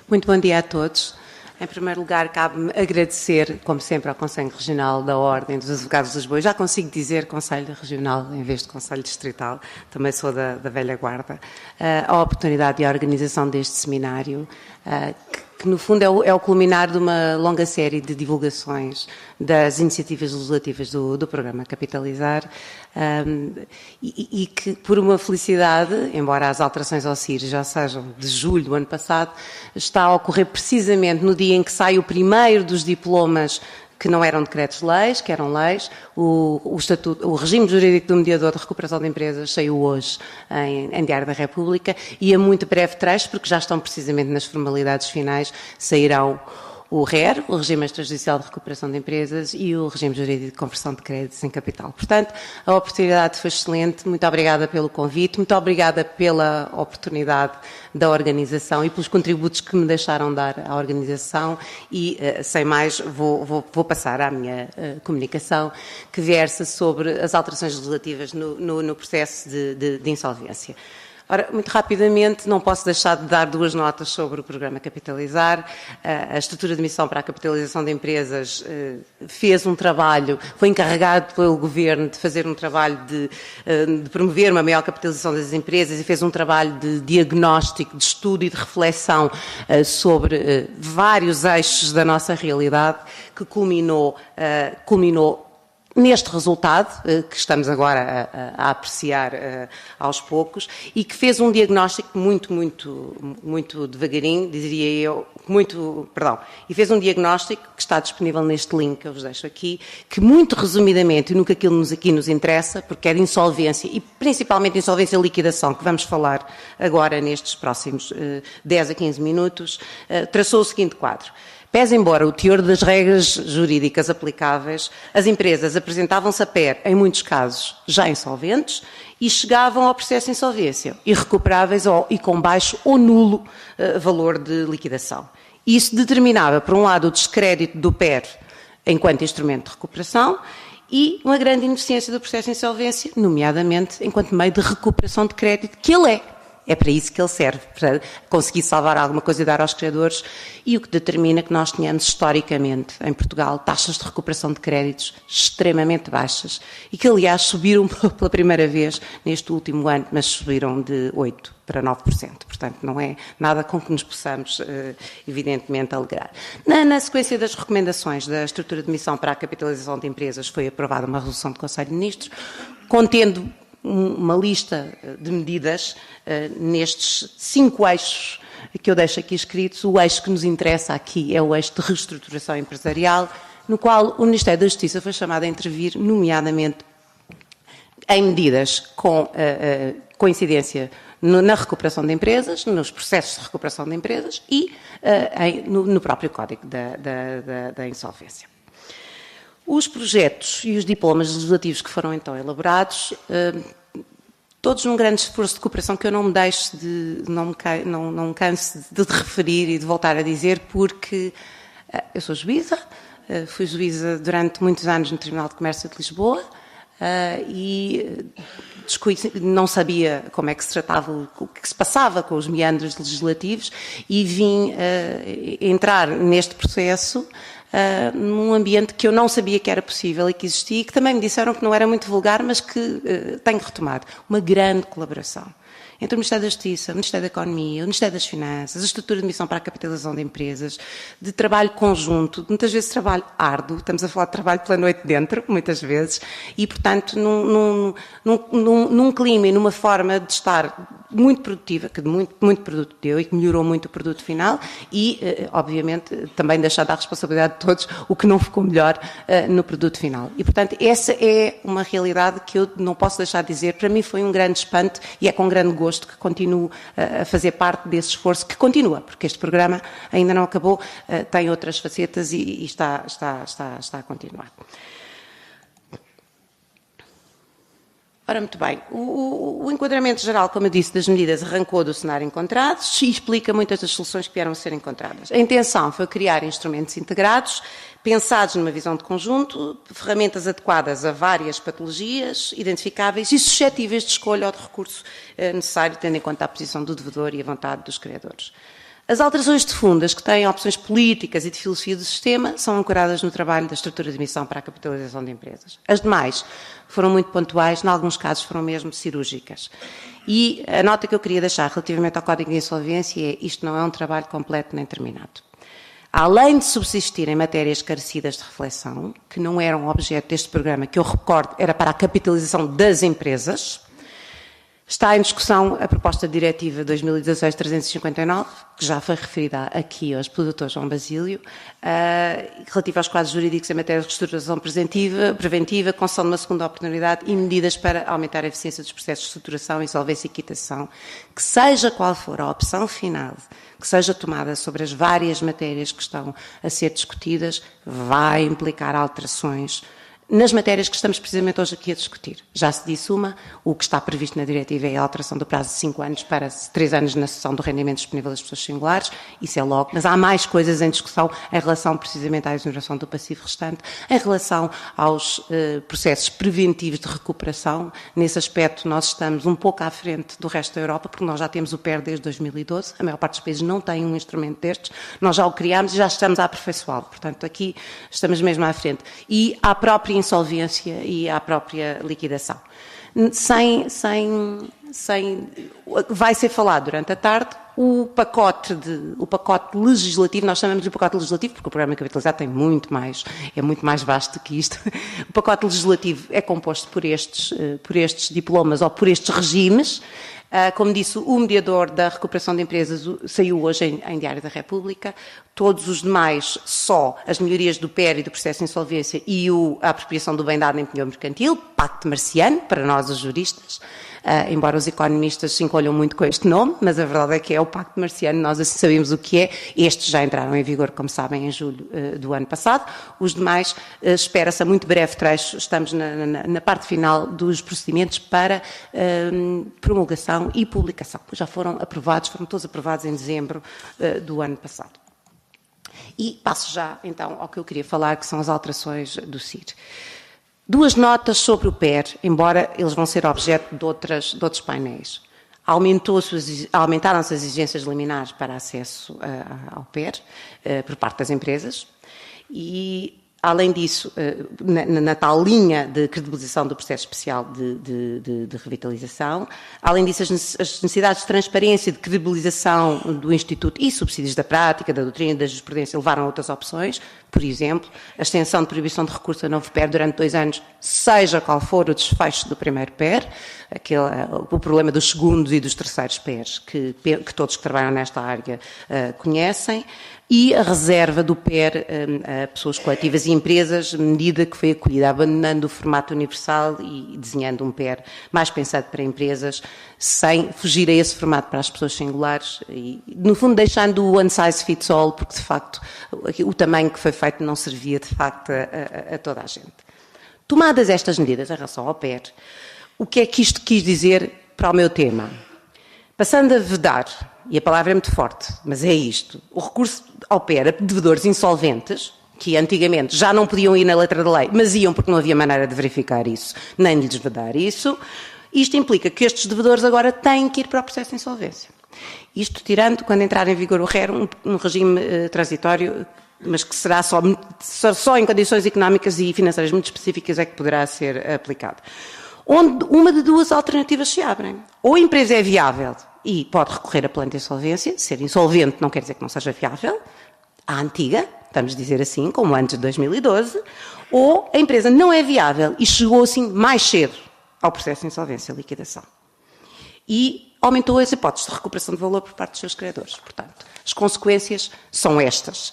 Muito bom dia a todos. Em primeiro lugar, cabe-me agradecer, como sempre, ao Conselho Regional da Ordem dos Advogados de Lisboa. Já consigo dizer Conselho Regional em vez de Conselho Distrital, também sou da velha guarda, a oportunidade e a organização deste seminário, que no fundo é o culminar de uma longa série de divulgações das iniciativas legislativas do programa Capitalizar, e que, por uma felicidade, embora as alterações ao CIR já sejam de julho do ano passado, está a ocorrer precisamente no dia em que sai o primeiro dos diplomas que não eram decretos-leis, que eram leis. O regime jurídico do mediador de recuperação de empresas saiu hoje em Diário da República e a muito breve trecho, porque já estão precisamente nas formalidades finais, sairão o RER, o Regime Extrajudicial de Recuperação de Empresas, e o Regime Jurídico de Conversão de Créditos em Capital. Portanto, a oportunidade foi excelente. Muito obrigada pelo convite, muito obrigada pela oportunidade da organização e pelos contributos que me deixaram dar à organização e, sem mais, vou passar à minha comunicação, que versa sobre as alterações legislativas no processo de insolvência. Ora, muito rapidamente, não posso deixar de dar duas notas sobre o programa Capitalizar. A estrutura de missão para a capitalização de empresas fez um trabalho, foi encarregado pelo Governo de fazer um trabalho de promover uma maior capitalização das empresas e fez um trabalho de diagnóstico, de estudo e de reflexão sobre vários eixos da nossa realidade, que culminou neste resultado, que estamos agora a apreciar aos poucos, e que fez um diagnóstico muito devagarinho, diria eu, e fez um diagnóstico que está disponível neste link que eu vos deixo aqui, que muito resumidamente, e no que aquilo aqui nos interessa, porque é de insolvência, e principalmente de insolvência e liquidação, que vamos falar agora nestes próximos 10 a 15 minutos, traçou o seguinte quadro. Pese embora o teor das regras jurídicas aplicáveis, as empresas apresentavam-se a PER, em muitos casos, já insolventes, e chegavam ao processo de insolvência, irrecuperáveis e com baixo ou nulo valor de liquidação. Isso determinava, por um lado, o descrédito do PER enquanto instrumento de recuperação e uma grande ineficiência do processo de insolvência, nomeadamente enquanto meio de recuperação de crédito, que ele é. É para isso que ele serve, para conseguir salvar alguma coisa e dar aos credores, e o que determina que nós tenhamos, historicamente, em Portugal, taxas de recuperação de créditos extremamente baixas, e que, aliás, subiram pela primeira vez neste último ano, mas subiram de 8% para 9%. Portanto, não é nada com que nos possamos, evidentemente, alegrar. Na sequência das recomendações da estrutura de missão para a capitalização de empresas, foi aprovada uma resolução do Conselho de Ministros, contendo uma lista de medidas nestes 5 eixos que eu deixo aqui escritos. O eixo que nos interessa aqui é o eixo de reestruturação empresarial, no qual o Ministério da Justiça foi chamado a intervir, nomeadamente em medidas com incidência na recuperação de empresas, nos processos de recuperação de empresas e no próprio Código da Insolvência. Os projetos e os diplomas legislativos que foram então elaborados, todos num grande esforço de cooperação que eu não me deixo não me canso de referir e de voltar a dizer, porque eu sou juíza, fui juíza durante muitos anos no Tribunal de Comércio de Lisboa e não sabia como é que se tratava, o que se passava com os meandros legislativos e vim entrar neste processo num ambiente que eu não sabia que era possível e que existia e que também me disseram que não era muito vulgar, mas que tenho retomado. Uma grande colaboração entre o Ministério da Justiça, o Ministério da Economia, o Ministério das Finanças, a estrutura de missão para a capitalização de empresas, de trabalho conjunto, muitas vezes trabalho árduo, estamos a falar de trabalho pela noite dentro, muitas vezes, e, portanto, num clima e numa forma de estar muito produtiva, que muito produto deu e que melhorou muito o produto final e, obviamente, também deixar da responsabilidade de todos o que não ficou melhor no produto final. E, portanto, essa é uma realidade que eu não posso deixar de dizer. Para mim foi um grande espanto e é com grande gosto que continuo a fazer parte desse esforço, que continua, porque este programa ainda não acabou, tem outras facetas e está a continuar. Ora, muito bem, o enquadramento geral, como eu disse, das medidas arrancou do cenário encontrados e explica muitas das soluções que vieram a ser encontradas. A intenção foi criar instrumentos integrados, pensados numa visão de conjunto, ferramentas adequadas a várias patologias identificáveis e suscetíveis de escolha ou de recurso necessário, tendo em conta a posição do devedor e a vontade dos credores. As alterações de fundo, as que têm opções políticas e de filosofia do sistema, são ancoradas no trabalho da estrutura de emissão para a capitalização de empresas. As demais foram muito pontuais, em alguns casos foram mesmo cirúrgicas. E a nota que eu queria deixar relativamente ao Código de Insolvência é: isto não é um trabalho completo nem terminado. Além de subsistirem matérias carecidas de reflexão, que não eram objeto deste programa, que eu recordo era para a capitalização das empresas, está em discussão a proposta de diretiva 2016-359, que já foi referida aqui hoje pelo Dr. João Basílio, relativa aos quadros jurídicos em matéria de reestruturação preventiva, concessão de uma segunda oportunidade e medidas para aumentar a eficiência dos processos de estruturação, insolvência e quitação, que seja qual for a opção final que seja tomada sobre as várias matérias que estão a ser discutidas, vai implicar alterações nas matérias que estamos precisamente hoje aqui a discutir. Já se disse o que está previsto na diretiva é a alteração do prazo de 5 anos para 3 anos na cessão do rendimento disponível das pessoas singulares, isso é logo, mas há mais coisas em discussão em relação precisamente à exoneração do passivo restante, em relação aos processos preventivos de recuperação. Nesse aspecto nós estamos um pouco à frente do resto da Europa, porque nós já temos o PER desde 2012, a maior parte dos países não tem um instrumento destes, nós já o criámos e já estamos a aperfeiçoá-lo, portanto aqui estamos mesmo à frente. E à própria insolvência e à própria liquidação. Vai ser falado durante a tarde o pacote legislativo, nós chamamos de pacote legislativo porque o programa capitalizado tem muito mais, é muito mais vasto que isto. O pacote legislativo é composto por estes diplomas ou por estes regimes. Como disse, o mediador da recuperação de empresas saiu hoje em Diário da República. Todos os demais, só as melhorias do PER e do processo de insolvência e a apropriação do bem dado em penhor mercantil, Pacto Marciano, para nós os juristas, embora os economistas se encolham muito com este nome, mas a verdade é que é o Pacto Marciano, nós assim sabemos o que é. Estes já entraram em vigor, como sabem, em julho do ano passado. Os demais, espera-se a muito breve trecho, estamos na parte final dos procedimentos para promulgação e publicação. Já foram todos aprovados em dezembro do ano passado. E passo já, então, ao que eu queria falar, que são as alterações do CIR. 2 notas sobre o PER, embora eles vão ser objeto de outros painéis. Aumentaram-se as exigências liminares para acesso ao PER por parte das empresas e, além disso, na tal linha de credibilização do processo especial de revitalização, além disso, as necessidades de transparência, de credibilização do Instituto e subsídios da prática, da doutrina e da jurisprudência levaram a outras opções, por exemplo, a extensão de proibição de recurso a novo PER durante 2 anos, seja qual for o desfecho do primeiro PER, o problema dos segundos e dos terceiros PERs, que todos que trabalham nesta área conhecem, e a reserva do PER a pessoas coletivas e empresas, medida que foi acolhida, abandonando o formato universal e desenhando um PER mais pensado para empresas, sem fugir a esse formato para as pessoas singulares e, no fundo, deixando o one size fits all, porque, de facto, o tamanho que foi feito não servia, de facto, a toda a gente. Tomadas estas medidas em relação ao PER, o que é que isto quis dizer para o meu tema? Passando a vedar, e a palavra é muito forte, mas é isto, o recurso ao PER a devedores insolventes, que antigamente já não podiam ir na letra da lei, mas iam porque não havia maneira de verificar isso, nem de lhes vedar isso, isto implica que estes devedores agora têm que ir para o processo de insolvência. Isto tirando, quando entrar em vigor o RER, um regime transitório, mas que será só em condições económicas e financeiras muito específicas é que poderá ser aplicado. Onde uma de 2 alternativas se abrem. Ou a empresa é viável e pode recorrer a plano de insolvência, ser insolvente não quer dizer que não seja viável, à antiga, vamos dizer assim, como antes de 2012, ou a empresa não é viável e chegou assim mais cedo ao processo de insolvência e liquidação. E aumentou as hipóteses de recuperação de valor por parte dos seus credores. Portanto, as consequências são estas.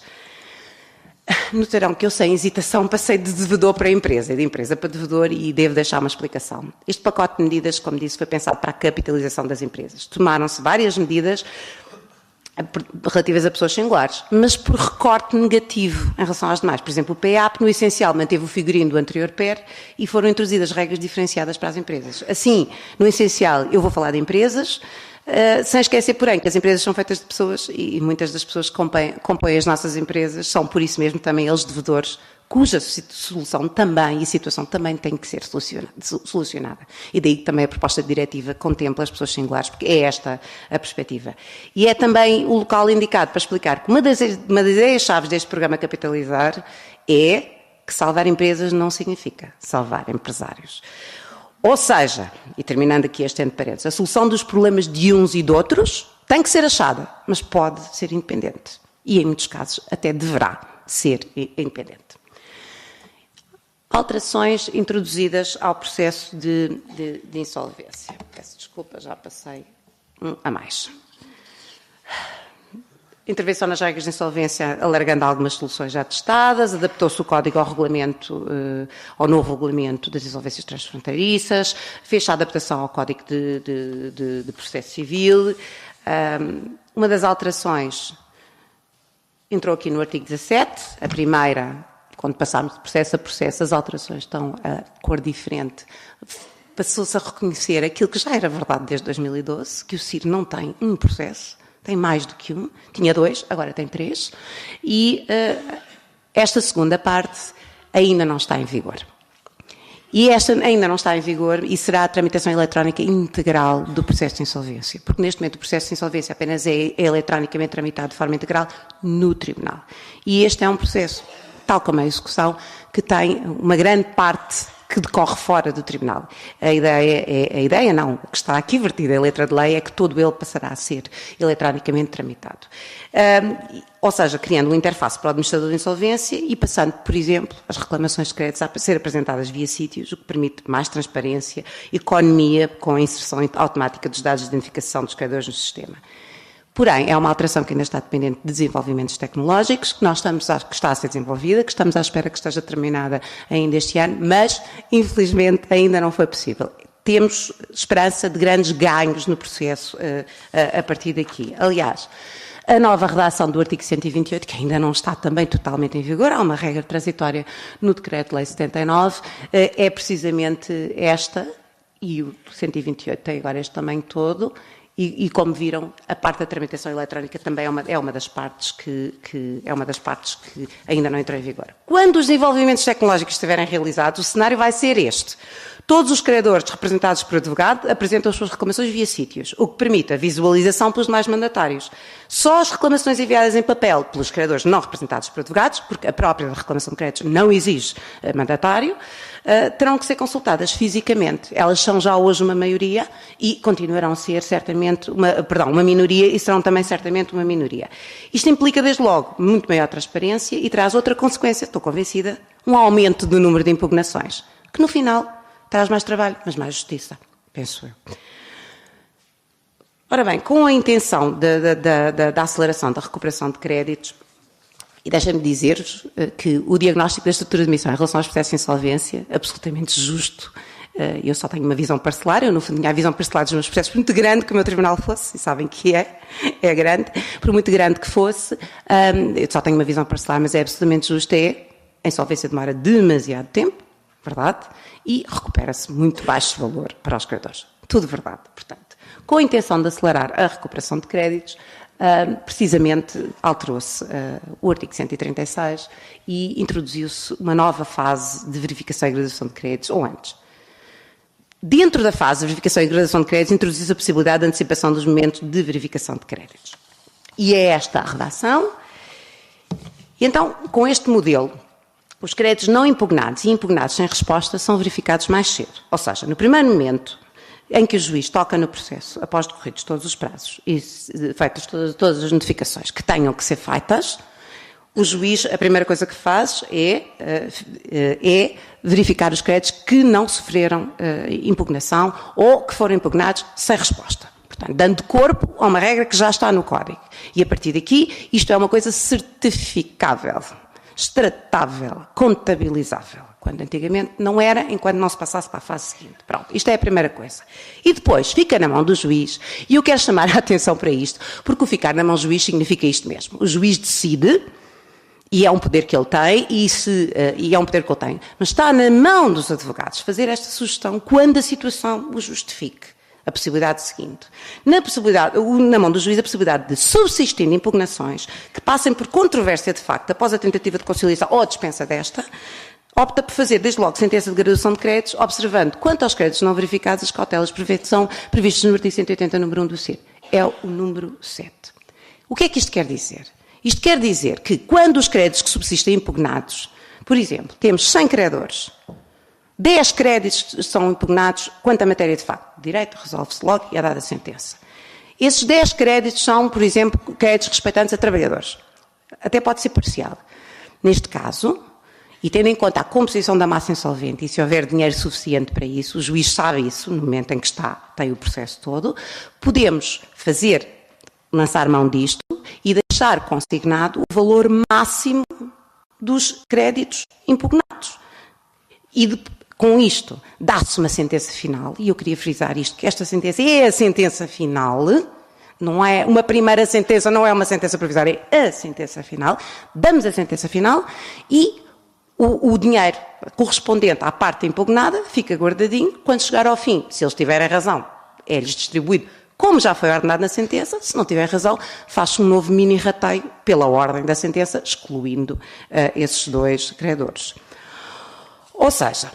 Notarão que eu, sem hesitação, passei de devedor para empresa, e de empresa para devedor, e devo deixar uma explicação. Este pacote de medidas, como disse, foi pensado para a capitalização das empresas. Tomaram-se várias medidas relativas a pessoas singulares, mas por recorte negativo em relação às demais. Por exemplo, o PEAP, no essencial, manteve o figurino do anterior PER e foram introduzidas regras diferenciadas para as empresas. Assim, no essencial, eu vou falar de empresas, sem esquecer, porém, que as empresas são feitas de pessoas e muitas das pessoas que compõem as nossas empresas são, por isso mesmo, também eles devedores cuja solução também e situação também tem que ser solucionada. E daí que também a proposta de diretiva contempla as pessoas singulares, porque é esta a perspectiva. E é também o local indicado para explicar que uma das ideias-chave deste programa Capitalizar é que salvar empresas não significa salvar empresários. Ou seja, e terminando aqui este entre parênteses, a solução dos problemas de uns e de outros tem que ser achada, mas pode ser independente. E em muitos casos até deverá ser independente. Alterações introduzidas ao processo de insolvência. Peço desculpa, já passei a mais. Intervenção nas regras de insolvência, alargando algumas soluções já testadas, adaptou-se o código ao regulamento, ao novo regulamento das insolvências transfronteiriças, fez a adaptação ao código de processo civil. Uma das alterações entrou aqui no artigo 17, a primeira, quando passámos de processo a processo, as alterações estão a cor diferente. Passou-se a reconhecer aquilo que já era verdade desde 2012, que o CIR não tem um processo, tem mais do que um, tinha 2, agora tem 3, e esta segunda parte ainda não está em vigor. E esta ainda não está em vigor e será a tramitação eletrónica integral do processo de insolvência, porque neste momento o processo de insolvência apenas é eletronicamente tramitado de forma integral no Tribunal. E este é um processo, tal como a execução, que tem uma grande parte que decorre fora do Tribunal. A ideia não, o que está aqui vertida em letra de lei é que todo ele passará a ser eletronicamente tramitado. Ou seja, criando uma interface para o administrador de insolvência e passando, por exemplo, as reclamações de créditos a ser apresentadas via sítios, o que permite mais transparência, economia com a inserção automática dos dados de identificação dos credores no sistema. Porém, é uma alteração que ainda está dependente de desenvolvimentos tecnológicos, que está a ser desenvolvida, que estamos à espera que esteja terminada ainda este ano, mas, infelizmente, ainda não foi possível. Temos esperança de grandes ganhos no processo a partir daqui. Aliás, a nova redação do artigo 128, que ainda não está também totalmente em vigor, há uma regra transitória no Decreto-Lei 79, é precisamente esta, e o 128 tem agora este tamanho todo. E como viram, a parte da tramitação eletrónica também é uma das partes que ainda não entrou em vigor. Quando os desenvolvimentos tecnológicos estiverem realizados, o cenário vai ser este. Todos os credores representados por advogado apresentam as suas reclamações via sítios, o que permite a visualização pelos demais mandatários. Só as reclamações enviadas em papel pelos credores não representados por advogados, porque a própria reclamação de créditos não exige mandatário, terão que ser consultadas fisicamente. Elas são já hoje uma maioria e continuarão a ser certamente uma minoria e serão também certamente uma minoria. Isto implica, desde logo, muito maior transparência e traz outra consequência, estou convencida, um aumento do número de impugnações, que no final traz mais trabalho, mas mais justiça, penso eu. Ora bem, com a intenção da aceleração da recuperação de créditos, e deixem-me dizer-vos que o diagnóstico da estrutura de emissão em relação aos processos de insolvência, absolutamente justo, eu só tenho uma visão parcelar, eu no fundo tinha a visão parcelar dos meus processos, por muito grande que o meu tribunal fosse, e sabem que é grande, por muito grande que fosse, eu só tenho uma visão parcelar, mas é absolutamente justo, a insolvência demora demasiado tempo, verdade, e recupera-se muito baixo valor para os credores. Tudo verdade, portanto. Com a intenção de acelerar a recuperação de créditos, precisamente alterou-se o artigo 136 e introduziu-se uma nova fase de verificação e graduação de créditos, ou antes. Dentro da fase de verificação e graduação de créditos, introduziu-se a possibilidade de antecipação dos momentos de verificação de créditos. E é esta a redação. E então, com este modelo, os créditos não impugnados e impugnados sem resposta são verificados mais cedo. Ou seja, no primeiro momento em que o juiz toca no processo, após decorridos todos os prazos e feitas todas as notificações que tenham que ser feitas, o juiz, a primeira coisa que faz é verificar os créditos que não sofreram impugnação ou que foram impugnados sem resposta. Portanto, dando corpo a uma regra que já está no Código. E a partir daqui, isto é uma coisa certificável, extratável, contabilizável, quando antigamente não era, enquanto não se passasse para a fase seguinte. Pronto, isto é a primeira coisa. E depois, fica na mão do juiz, e eu quero chamar a atenção para isto, porque o ficar na mão do juiz significa isto mesmo. O juiz decide, e é um poder que ele tem, e é um poder que ele tem, mas está na mão dos advogados fazer esta sugestão quando a situação o justifique. A possibilidade seguinte. Na mão do juiz, a possibilidade de subsistir impugnações que passem por controvérsia de facto após a tentativa de conciliação ou a dispensa desta, opta por fazer, desde logo, sentença de graduação de créditos, observando, quanto aos créditos não verificados, as cautelas são previstas no artigo 180, número 1 do CIR. É o número 7. O que é que isto quer dizer? Isto quer dizer que, quando os créditos que subsistem impugnados, por exemplo, temos 100 credores, 10 créditos são impugnados quanto à matéria de facto. Direito resolve-se logo e é dada a sentença. Esses 10 créditos são, por exemplo, créditos respeitantes a trabalhadores. Até pode ser parcial. Neste caso, e tendo em conta a composição da massa insolvente, e se houver dinheiro suficiente para isso, o juiz sabe isso, no momento em que tem o processo todo, podemos lançar mão disto e deixar consignado o valor máximo dos créditos impugnados. E com isto dá-se uma sentença final, e eu queria frisar isto, que esta sentença é a sentença final, não é uma primeira sentença, não é uma sentença provisória, é a sentença final, damos a sentença final e o dinheiro correspondente à parte impugnada fica guardadinho, quando chegar ao fim, se eles tiverem razão, é-lhes distribuído como já foi ordenado na sentença, se não tiver razão, faz-se um novo mini-rateio pela ordem da sentença, excluindo esses 2 credores. Ou seja,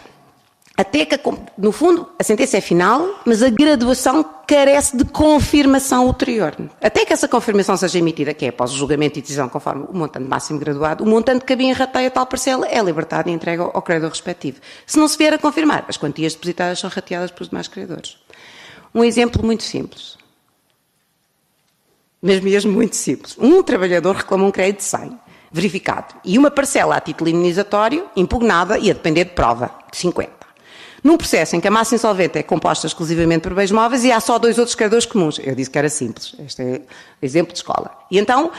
até que, no fundo, a sentença é final, mas a graduação carece de confirmação ulterior. Até que essa confirmação seja emitida, que é após o julgamento e decisão conforme o montante máximo graduado, o montante que cabia em rateio a tal parcela é libertado e entregue ao credor respectivo. Se não se vier a confirmar, as quantias depositadas são rateadas pelos demais credores. Um exemplo muito simples. Mas mesmo muito simples. Um trabalhador reclama um crédito de 100, verificado, e uma parcela a título indenizatório, impugnada e a depender de prova, de 50. Num processo em que a massa insolvente é composta exclusivamente por bens móveis e há só 2 outros credores comuns. Eu disse que era simples. Este é exemplo de escola. E então,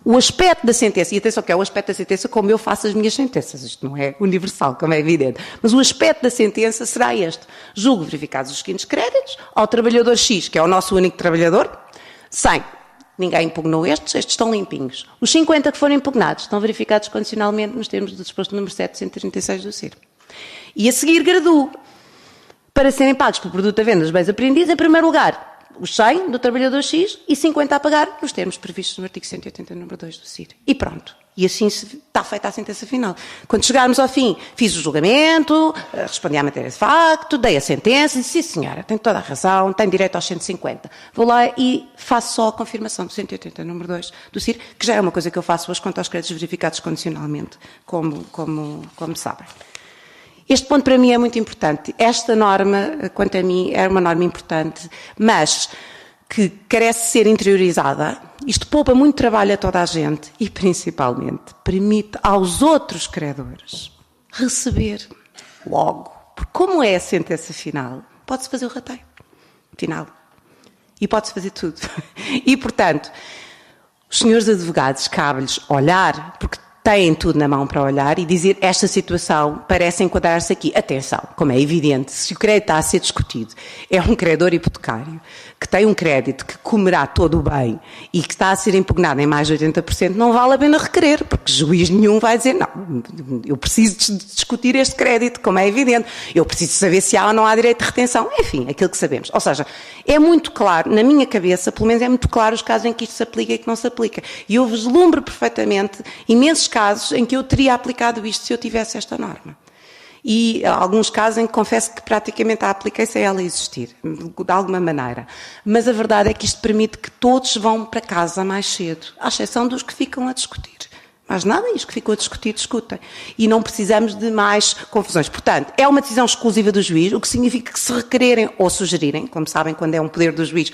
o aspecto da sentença, e atenção que é o aspecto da sentença como eu faço as minhas sentenças, isto não é universal, como é evidente, mas o aspecto da sentença será este. Julgo verificados os seguintes créditos, ao trabalhador X, que é o nosso único trabalhador, 100. Ninguém impugnou estes estão limpinhos. Os 50 que foram impugnados estão verificados condicionalmente nos termos do disposto número 736 do CIR. E a seguir graduo para serem pagos por produto à venda dos bens apreendidos, em primeiro lugar, os 100 do trabalhador X e 50 a pagar nos termos previstos no artigo 180, número 2 do CIR. E pronto. E assim está feita a sentença final. Quando chegarmos ao fim, fiz o julgamento, respondi à matéria de facto, dei a sentença e disse, sim senhora, tem toda a razão, tem direito aos 150. Vou lá e faço só a confirmação do 180, número 2 do CIR, que já é uma coisa que eu faço hoje quanto aos créditos verificados condicionalmente, como sabem. Este ponto para mim é muito importante. Esta norma, quanto a mim, é uma norma importante, mas que carece de ser interiorizada. Isto poupa muito trabalho a toda a gente e, principalmente, permite aos outros credores receber logo. Porque como é a sentença final, pode-se fazer o rateio final. E pode-se fazer tudo. E, portanto, os senhores advogados cabe-lhes olhar, porque têm tudo na mão para olhar e dizer esta situação parece enquadrar-se aqui. Atenção, como é evidente, se o crédito está a ser discutido, é um credor hipotecário que tem um crédito que comerá todo o bem e que está a ser impugnado em mais de 80%, não vale a pena requerer, porque juiz nenhum vai dizer, não, eu preciso de discutir este crédito, como é evidente, eu preciso saber se há ou não há direito de retenção, enfim, aquilo que sabemos. Ou seja, é muito claro, na minha cabeça, pelo menos é muito claro os casos em que isto se aplica e que não se aplica. E eu vislumbro perfeitamente imensos casos em que eu teria aplicado isto se eu tivesse esta norma. E alguns casos em que confesso que praticamente a apliquei sem ela existir, de alguma maneira. Mas a verdade é que isto permite que todos vão para casa mais cedo, à exceção dos que ficam a discutir. Mais nada, e os que ficam a discutir, discutem. E não precisamos de mais confusões. Portanto, é uma decisão exclusiva do juiz, o que significa que se requererem ou sugerirem, como sabem, quando é um poder do juiz,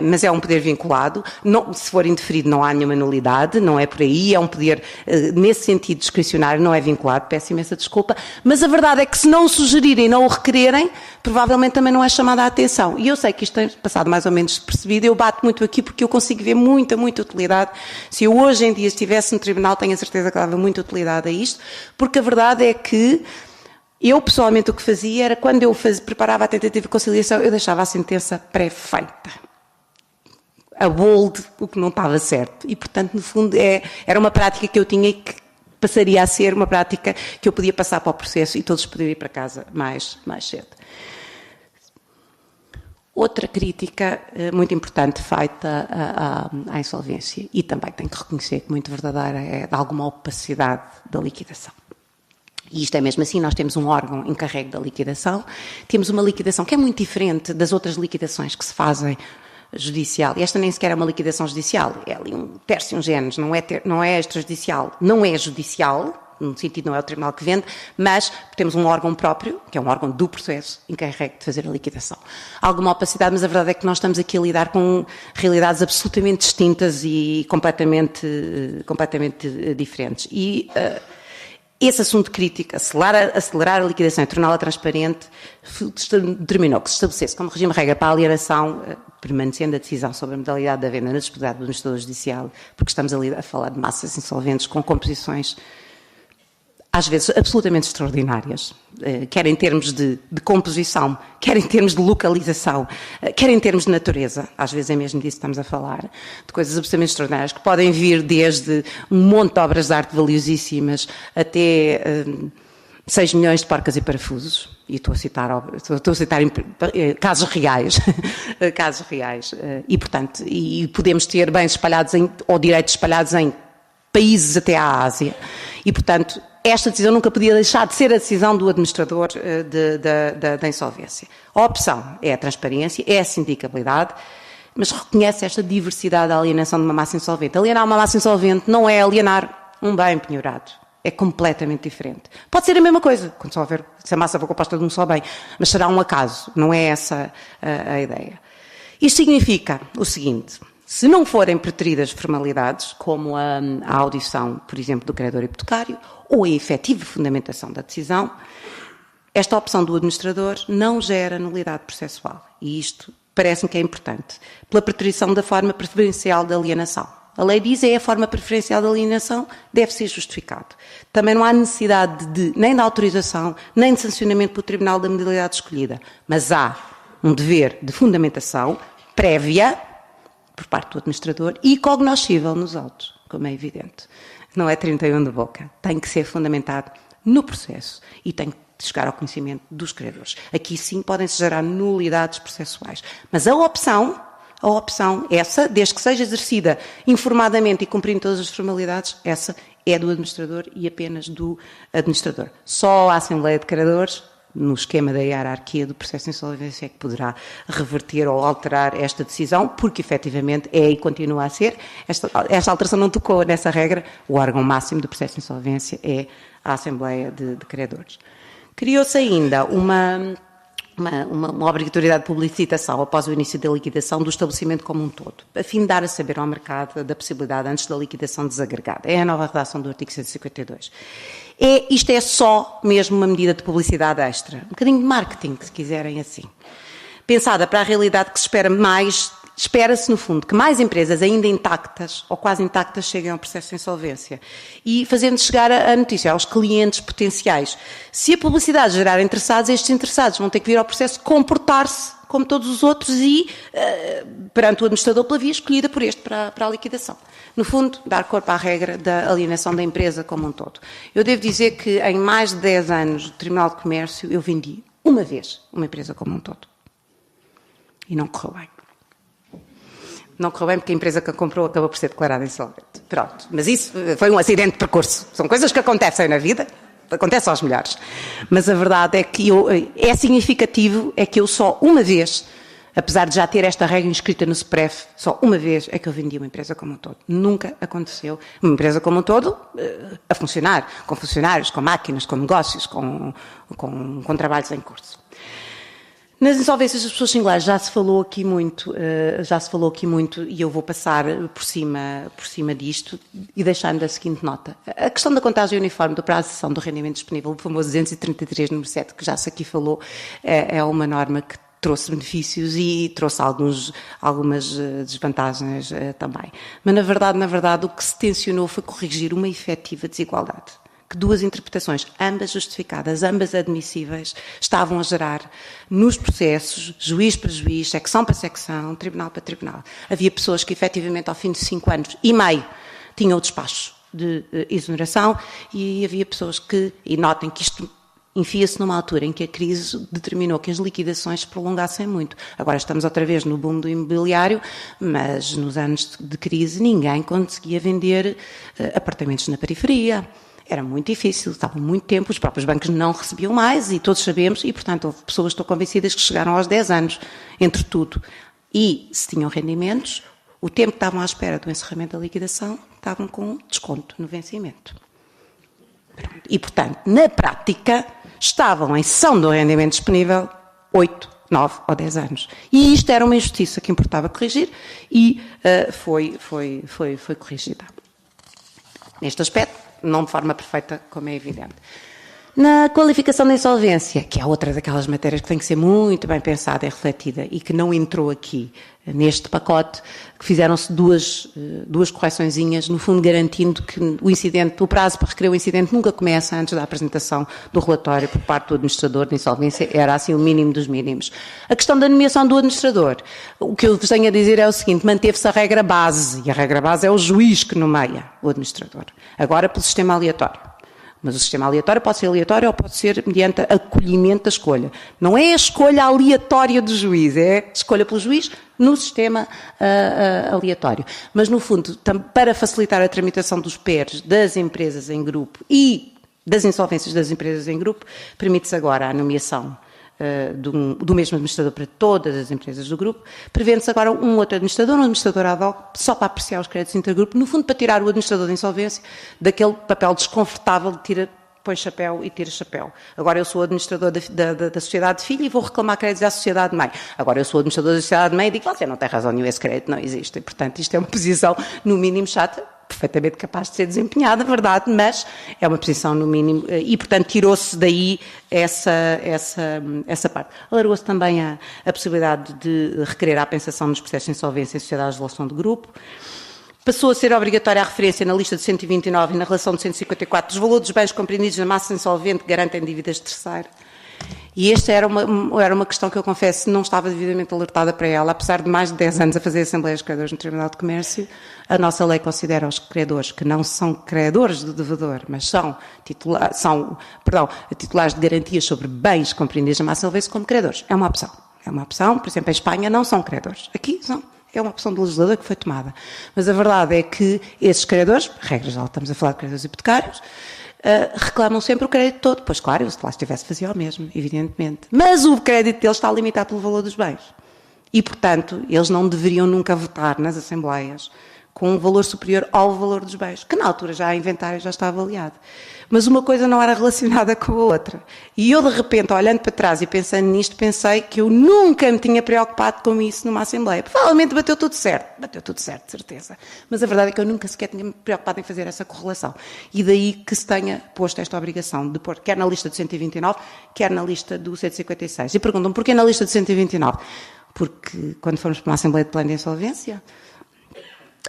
mas é um poder vinculado, não, se for indeferido não há nenhuma nulidade, não é por aí, é um poder, nesse sentido, discricionário, não é vinculado, peço imensa desculpa, mas a verdade é que se não o sugerirem, não o requererem, provavelmente também não é chamada a atenção. E eu sei que isto tem passado mais ou menos despercebido, eu bato muito aqui porque eu consigo ver muita utilidade. Se eu hoje em dia estivesse no tribunal, tenho a certeza que dava muita utilidade a isto, porque a verdade é que eu, pessoalmente, o que fazia era, quando eu preparava a tentativa de conciliação, eu deixava a sentença pré-feita. A bold, o que não estava certo. E, portanto, no fundo, era uma prática que eu tinha e que passaria a ser uma prática que eu podia passar para o processo e todos poderiam ir para casa mais cedo. Outra crítica muito importante feita à insolvência, e também tenho que reconhecer que muito verdadeira, é de alguma opacidade da liquidação. E isto é mesmo assim, nós temos um órgão encarregue da liquidação, temos uma liquidação que é muito diferente das outras liquidações que se fazem judicial. E esta nem sequer é uma liquidação judicial, é ali um tertium genus, não é extrajudicial, não é judicial, no sentido não é o tribunal que vende, mas temos um órgão próprio, que é um órgão do processo, encarregue de fazer a liquidação. Há alguma opacidade, mas a verdade é que nós estamos aqui a lidar com realidades absolutamente distintas e completamente diferentes. E esse assunto crítico, acelerar a liquidação e torná-la transparente, determinou que se estabelecesse como regime de regra para a alienação, permanecendo a decisão sobre a modalidade da venda na disponibilidade do administrador judicial, porque estamos a falar de massas insolventes com composições às vezes absolutamente extraordinárias, quer em termos de composição, quer em termos de localização, quer em termos de natureza, às vezes é mesmo disso que estamos a falar, de coisas absolutamente extraordinárias, que podem vir desde um monte de obras de arte valiosíssimas até 6 milhões de porcas e parafusos, e estou a citar casos reais, casos reais, e portanto, e podemos ter bens espalhados ou direitos espalhados em países até à Ásia, e portanto, esta decisão nunca podia deixar de ser a decisão do administrador da insolvência. A opção é a transparência, é a sindicabilidade, mas reconhece esta diversidade da alienação de uma massa insolvente. Alienar uma massa insolvente não é alienar um bem penhorado. É completamente diferente. Pode ser a mesma coisa, quando só houver, se a massa for composta de um só bem, mas será um acaso, não é essa a ideia. Isto significa o seguinte: se não forem preteridas formalidades, como a audição, por exemplo, do credor hipotecário, ou a efetiva fundamentação da decisão, esta opção do administrador não gera nulidade processual. E isto parece-me que é importante, pela preterição da forma preferencial de alienação. A lei diz é a forma preferencial de alienação, deve ser justificado. Também não há necessidade nem de autorização, nem de sancionamento pelo tribunal da modalidade escolhida, mas há um dever de fundamentação prévia por parte do administrador e cognoscível nos autos, como é evidente. Não é 31 de boca. Tem que ser fundamentado no processo e tem que chegar ao conhecimento dos credores. Aqui sim podem-se gerar nulidades processuais. Mas a opção essa, desde que seja exercida informadamente e cumprindo todas as formalidades, essa é do administrador e apenas do administrador. Só a Assembleia de Credores, no esquema da hierarquia do processo de insolvência, é que poderá reverter ou alterar esta decisão, porque efetivamente é e continua a ser. Esta alteração não tocou nessa regra. O órgão máximo do processo de insolvência é a Assembleia de Credores. Criou-se ainda uma obrigatoriedade de publicitação após o início da liquidação do estabelecimento como um todo, a fim de dar a saber ao mercado da possibilidade antes da liquidação desagregada. É a nova redação do artigo 152. Isto é só mesmo uma medida de publicidade extra, um bocadinho de marketing, se quiserem assim. Pensada para a realidade que se espera mais, espera-se, no fundo, que mais empresas ainda intactas ou quase intactas cheguem ao processo de insolvência e fazendo chegar a notícia aos clientes potenciais. Se a publicidade gerar interessados, estes interessados vão ter que vir ao processo comportar-se como todos os outros e perante o administrador pela via escolhida por este para a liquidação. No fundo, dar corpo à regra da alienação da empresa como um todo. Eu devo dizer que em mais de 10 anos de Tribunal de Comércio eu vendi uma vez uma empresa como um todo. E não correu bem. Não correu bem porque a empresa que a comprou acabou por ser declarada insolvente. Pronto. Mas isso foi um acidente de percurso. São coisas que acontecem na vida. Acontece aos melhores. Mas a verdade é que é significativo é que eu só uma vez, apesar de já ter esta regra inscrita no SPREF, só uma vez é que eu vendi uma empresa como um todo. Nunca aconteceu uma empresa como um todo a funcionar, com funcionários, com máquinas, com negócios, com trabalhos em curso. Nas insolvências das pessoas singulares já se falou aqui muito e eu vou passar por cima disto e deixando a seguinte nota. A questão da contagem uniforme do prazo de cessão do rendimento disponível, o famoso 233 número 7, que já se aqui falou, é uma norma que trouxe benefícios e trouxe algumas desvantagens também. Mas na verdade o que se tencionou foi corrigir uma efetiva desigualdade que duas interpretações, ambas justificadas, ambas admissíveis, estavam a gerar nos processos, juiz para juiz, secção para secção, tribunal para tribunal. Havia pessoas que, efetivamente, ao fim de 5 anos e meio, tinham o despacho de exoneração e havia pessoas que, e notem que isto enfia-se numa altura em que a crise determinou que as liquidações se prolongassem muito. Agora estamos outra vez no boom do imobiliário, mas nos anos de crise ninguém conseguia vender apartamentos na periferia. Era muito difícil, estava muito tempo, os próprios bancos não recebiam mais e todos sabemos, e portanto houve pessoas, estou convencidas, que chegaram aos 10 anos, entre tudo. E se tinham rendimentos, o tempo que estavam à espera do encerramento da liquidação, estavam com desconto no vencimento. E, portanto, na prática, estavam em sessão do rendimento disponível 8, 9 ou 10 anos. E isto era uma injustiça que importava corrigir e foi corrigida. Neste aspecto, não de forma perfeita, como é evidente. Na qualificação da insolvência, que é outra daquelas matérias que tem que ser muito bem pensada e refletida e que não entrou aqui neste pacote, que fizeram-se duas correçõezinhas, no fundo garantindo que o prazo para requerer o incidente nunca começa antes da apresentação do relatório por parte do administrador de insolvência, era assim o mínimo dos mínimos. A questão da nomeação do administrador, o que eu vos tenho a dizer é o seguinte, manteve-se a regra base, e a regra base é o juiz que nomeia o administrador, agora pelo sistema aleatório. Mas o sistema aleatório pode ser aleatório ou pode ser mediante acolhimento da escolha. Não é a escolha aleatória do juiz, é a escolha pelo juiz no sistema aleatório. Mas, no fundo, para facilitar a tramitação dos PERs das empresas em grupo e das insolvências das empresas em grupo, permite-se agora a nomeação do mesmo administrador para todas as empresas do grupo, prevendo-se agora um outro administrador, um administrador ad hoc, só para apreciar os créditos intergrupo, no fundo para tirar o administrador de insolvência daquele papel desconfortável de põe chapéu e tira chapéu. Agora eu sou administrador da sociedade de filho e vou reclamar créditos à sociedade de mãe. Agora eu sou administrador da sociedade de mãe e digo, você não tem razão nenhuma, esse crédito não existe. E, portanto, isto é uma posição, no mínimo, chata, perfeitamente capaz de ser desempenhada, verdade, mas é uma posição no mínimo, e portanto tirou-se daí essa parte. Alargou-se também a possibilidade de requerer a apensação nos processos de insolvência em sociedades de relação de grupo. Passou a ser obrigatória a referência na lista de 129 e na relação de 154 dos valores dos bens compreendidos na massa insolvente que garantem dívidas de terceiro. E esta era uma questão que eu confesso não estava devidamente alertada para ela, apesar de mais de 10 anos a fazer assembleias de credores no Tribunal de Comércio, a nossa lei considera os credores que não são credores do devedor, mas são titulares de garantias sobre bens compreendidos na massa insolvente como credores. É uma opção. É uma opção, por exemplo, em Espanha não são credores. Aqui são. É uma opção do legislador que foi tomada. Mas a verdade é que esses credores, regra geral, estamos a falar de credores hipotecários, reclamam sempre o crédito todo. Pois claro, eu se lá estivesse fazia o mesmo, evidentemente. Mas o crédito deles está limitado pelo valor dos bens. E, portanto, eles não deveriam nunca votar nas assembleias com um valor superior ao valor dos bens, que na altura já a inventário já está avaliado. Mas uma coisa não era relacionada com a outra. E eu, de repente, olhando para trás e pensando nisto, pensei que eu nunca me tinha preocupado com isso numa Assembleia. Provavelmente bateu tudo certo, de certeza. Mas a verdade é que eu nunca sequer tinha me preocupado em fazer essa correlação. E daí que se tenha posto esta obrigação de pôr, quer na lista de 129, quer na lista do 156. E perguntam, porquê na lista de 129? Porque, quando formos para uma Assembleia de Plano de Insolvência,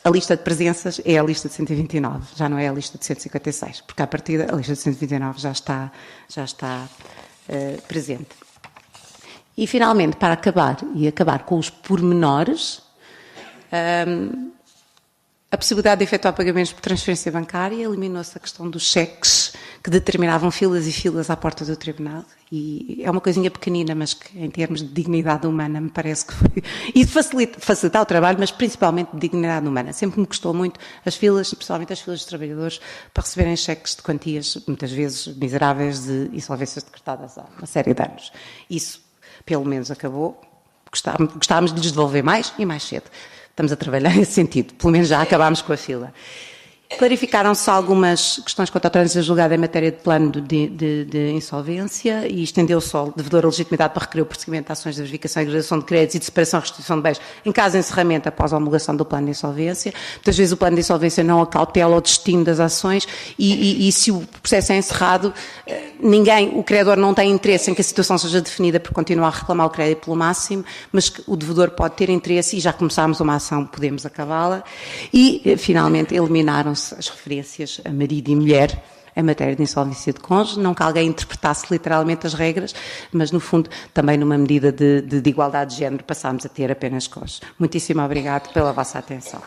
a lista de presenças é a lista de 129, já não é a lista de 156, porque à partida a lista de 129 já está presente. E finalmente, para acabar com os pormenores, a possibilidade de efetuar pagamentos por transferência bancária, eliminou-se a questão dos cheques que determinavam filas e filas à porta do tribunal. E é uma coisinha pequenina, mas que em termos de dignidade humana me parece que foi... E de facilitar o trabalho, mas principalmente de dignidade humana. Sempre me custou muito as filas, especialmente as filas dos trabalhadores, para receberem cheques de quantias, muitas vezes miseráveis, de insolvências decretadas há uma série de anos. Isso, pelo menos, acabou. Gostávamos de lhes devolver mais e mais cedo. Estamos a trabalhar nesse sentido. Pelo menos já acabámos com a fila. Clarificaram-se algumas questões quanto ao trânsito julgado em matéria de plano de insolvência e estendeu-se ao devedor a legitimidade para requerer o prosseguimento de ações de verificação e graduação de créditos e de separação e restituição de bens em caso de encerramento após a homologação do plano de insolvência. Muitas vezes o plano de insolvência não acautela o destino das ações e se o processo é encerrado, o credor não tem interesse em que a situação seja definida por continuar a reclamar o crédito pelo máximo, mas que o devedor pode ter interesse e já começámos uma ação, podemos acabá-la. E, finalmente, eliminaram-se as referências a marido e mulher em matéria de insolvência de cônjuge, não que alguém interpretasse literalmente as regras, mas no fundo também numa medida de igualdade de género passámos a ter apenas cônjuge. Muitíssimo obrigado pela vossa atenção.